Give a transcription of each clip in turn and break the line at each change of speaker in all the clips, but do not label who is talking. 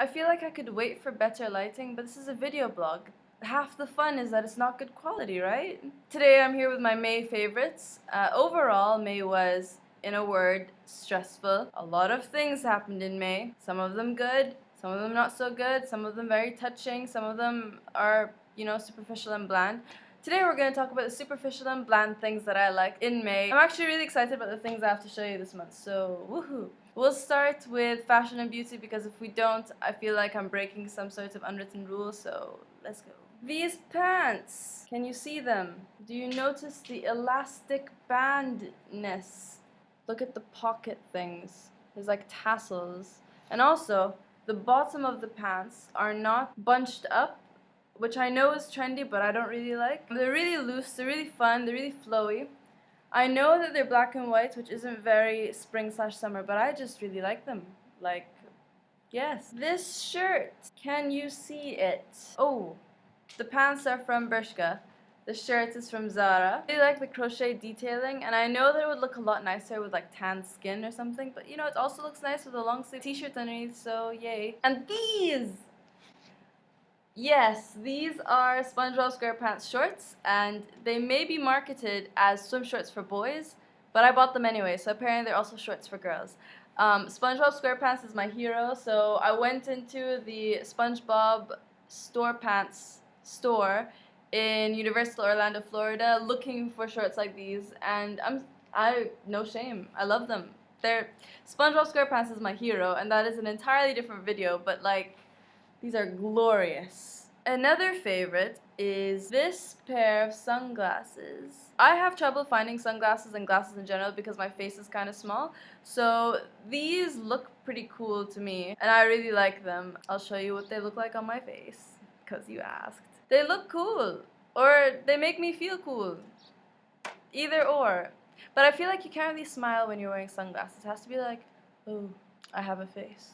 I feel like I could wait for better lighting, but this is a video blog. Half the fun is that it's not good quality, right? Today I'm here with my May favorites. Overall, May was, in a word, stressful. A lot of things happened in May. Some of them good, some of them not so good, some of them very touching, some of them are, superficial and bland. Today we're going to talk about the superficial and bland things that I like in May. I'm actually really excited about the things I have to show you this month, so woohoo! We'll start with fashion and beauty because if we don't, I feel like I'm breaking some sort of unwritten rule, so let's go. These pants, can you see them? Do you notice the elastic bandness? Look at the pocket things. There's like tassels. And also, the bottom of the pants are not bunched up, which I know is trendy, but I don't really like. They're really loose, they're really fun, they're really flowy. I know that they're black and white, which isn't very spring/summer, but I just really like them. Like, yes. This shirt, can you see it? Oh, the pants are from Bershka. The shirt is from Zara. I really like the crochet detailing, and I know that it would look a lot nicer with like tan skin or something, but it also looks nice with a long sleeve t-shirt underneath, so yay. And these! Yes, these are SpongeBob SquarePants shorts, and they may be marketed as swim shorts for boys, but I bought them anyway, so apparently they're also shorts for girls. SpongeBob SquarePants is my hero, so I went into the SpongeBob StorePants store in Universal Orlando, Florida, looking for shorts like these, and no shame, I love them. SpongeBob SquarePants is my hero, and that is an entirely different video, but like, these are glorious. Another favorite is this pair of sunglasses. I have trouble finding sunglasses and glasses in general because my face is kind of small, so these look pretty cool to me, and I really like them. I'll show you what they look like on my face, because you asked. They look cool, or they make me feel cool. Either or. But I feel like you can't really smile when you're wearing sunglasses. It has to be like, oh, I have a face.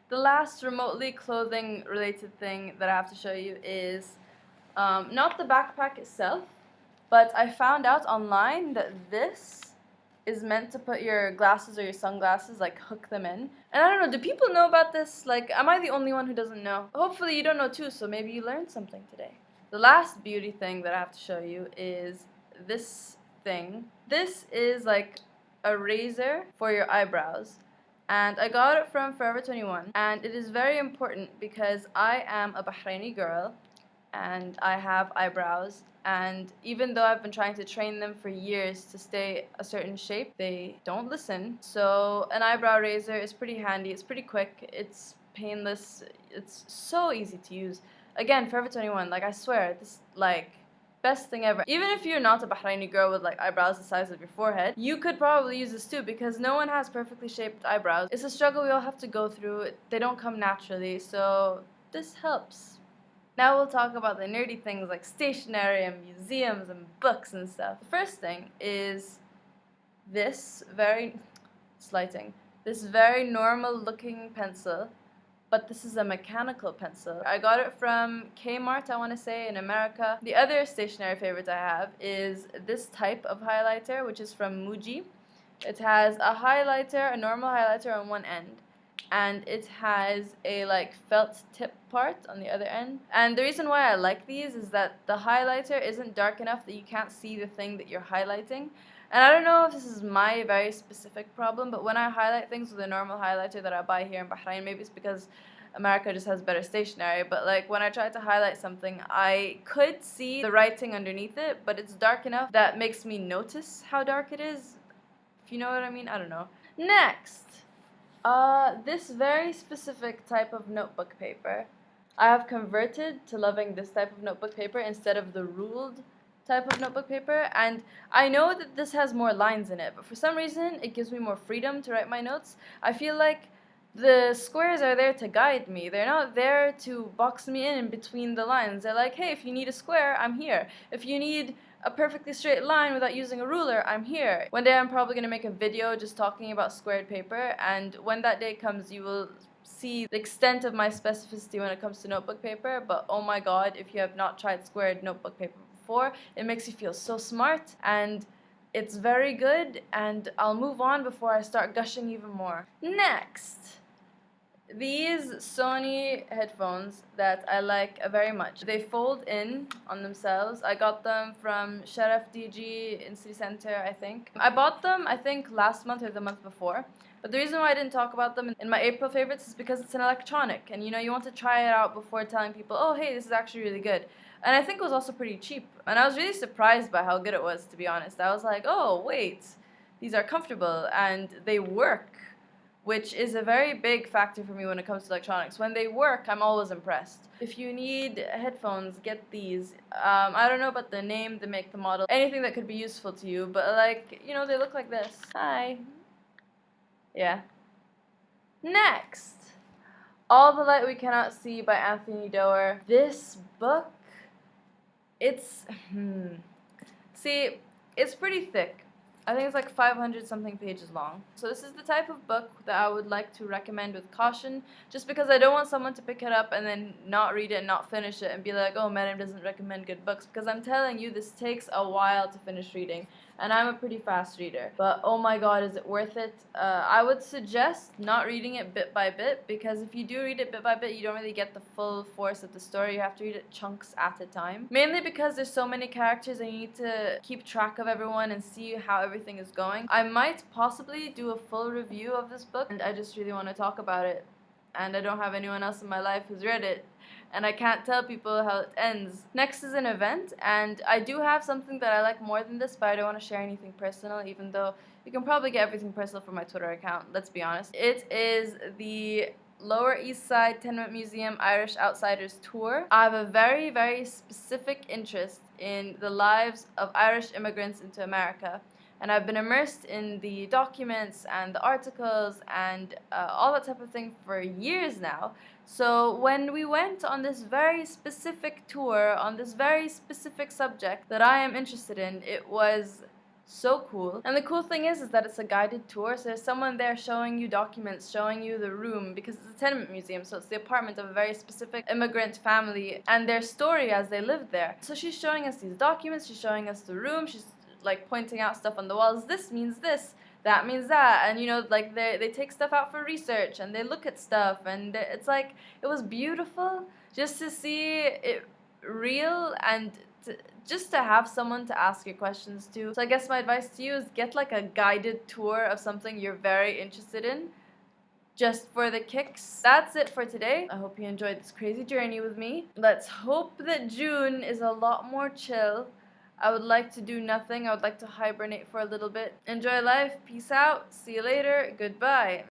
The last remotely clothing related thing that I have to show you is not the backpack itself, but I found out online that this is meant to put your glasses or your sunglasses, like hook them in. And I don't know, do people know about this? Like, am I the only one who doesn't know? Hopefully you don't know too, so maybe you learned something today. The last beauty thing that I have to show you is this thing. This is like a razor for your eyebrows. And I got it from Forever 21, and it is very important because I am a Bahraini girl and I have eyebrows, and even though I've been trying to train them for years to stay a certain shape, they don't listen. So an eyebrow razor is pretty handy, it's pretty quick, it's painless, it's so easy to use. Again, Forever 21, like I swear, this best thing ever. Even if you're not a Bahraini girl with like eyebrows the size of your forehead, you could probably use this too because no one has perfectly shaped eyebrows. It's a struggle we all have to go through. They don't come naturally, so this helps. Now we'll talk about the nerdy things like stationery and museums and books and stuff. The first thing is this this very normal looking pencil, but this is a mechanical pencil. I got it from Kmart, I want to say, in America. The other stationery favorite I have is this type of highlighter, which is from Muji. It has a highlighter, a normal highlighter on one end, and it has a felt tip part on the other end. And the reason why I like these is that the highlighter isn't dark enough that you can't see the thing that you're highlighting. And I don't know if this is my very specific problem, but when I highlight things with a normal highlighter that I buy here in Bahrain, maybe it's because America just has better stationery, but like when I try to highlight something, I could see the writing underneath it, but it's dark enough that makes me notice how dark it is. If you know what I mean, I don't know. Next, this very specific type of notebook paper. I have converted to loving this type of notebook paper instead of the ruled type of notebook paper, and I know that this has more lines in it, but for some reason it gives me more freedom to write my notes. I feel like the squares are there to guide me. They're not there to box me in between the lines. They're like, hey, if you need a square, I'm here. If you need a perfectly straight line without using a ruler, I'm here. One day I'm probably going to make a video just talking about squared paper, and when that day comes, you will see the extent of my specificity when it comes to notebook paper. But oh my god, if you have not tried squared notebook paper before, it makes you feel so smart, and it's very good, and I'll move on before I start gushing even more. Next, these Sony headphones that I like very much. They fold in on themselves. I got them from Sharaf DG in City Center, I think. I bought them, I think, last month or the month before. But the reason why I didn't talk about them in my April favorites is because it's an electronic. And you want to try it out before telling people, oh, hey, this is actually really good. And I think it was also pretty cheap. And I was really surprised by how good it was, to be honest. I was like, oh, wait, these are comfortable and they work, which is a very big factor for me when it comes to electronics. When they work, I'm always impressed. If you need headphones, get these. I don't know about the name, the make, the model, anything that could be useful to you, but they look like this. Hi. Yeah. Next, All the Light We Cannot See by Anthony Doerr. This book, it's, see, it's pretty thick. I think it's like 500 something pages long. So this is the type of book that I would like to recommend with caution, just because I don't want someone to pick it up and then not read it and not finish it and be like, oh, Madam doesn't recommend good books, because I'm telling you, this takes a while to finish reading, and I'm a pretty fast reader. But oh my god, is it worth it? I would suggest not reading it bit by bit, because if you do read it bit by bit, you don't really get the full force of the story. You have to read it chunks at a time. Mainly because there's so many characters and you need to keep track of everyone and see how everything is going. I might possibly do a full review of this book, and I just really want to talk about it. And I don't have anyone else in my life who's read it, and I can't tell people how it ends. Next is an event, and I do have something that I like more than this, but I don't want to share anything personal, even though you can probably get everything personal from my Twitter account, let's be honest. It is the Lower East Side Tenement Museum Irish Outsiders Tour. I have a very, very specific interest in the lives of Irish immigrants into America. And I've been immersed in the documents and the articles and all that type of thing for years now. So when we went on this very specific tour on this very specific subject that I am interested in, it was so cool. And the cool thing is that it's a guided tour, so there's someone there showing you documents, showing you the room, because it's a tenement museum, so it's the apartment of a very specific immigrant family and their story as they lived there. So she's showing us these documents, she's showing us the room, she's like pointing out stuff on the walls. This means this, that means that, and like they take stuff out for research and they look at stuff, and it's like, it was beautiful just to see it real and just to have someone to ask your questions to. So I guess my advice to you is get like a guided tour of something you're very interested in, just for the kicks. That's it for today. I hope you enjoyed this crazy journey with me. Let's hope that June is a lot more chill. I would like to do nothing. I would like to hibernate for a little bit. Enjoy life. Peace out. See you later. Goodbye.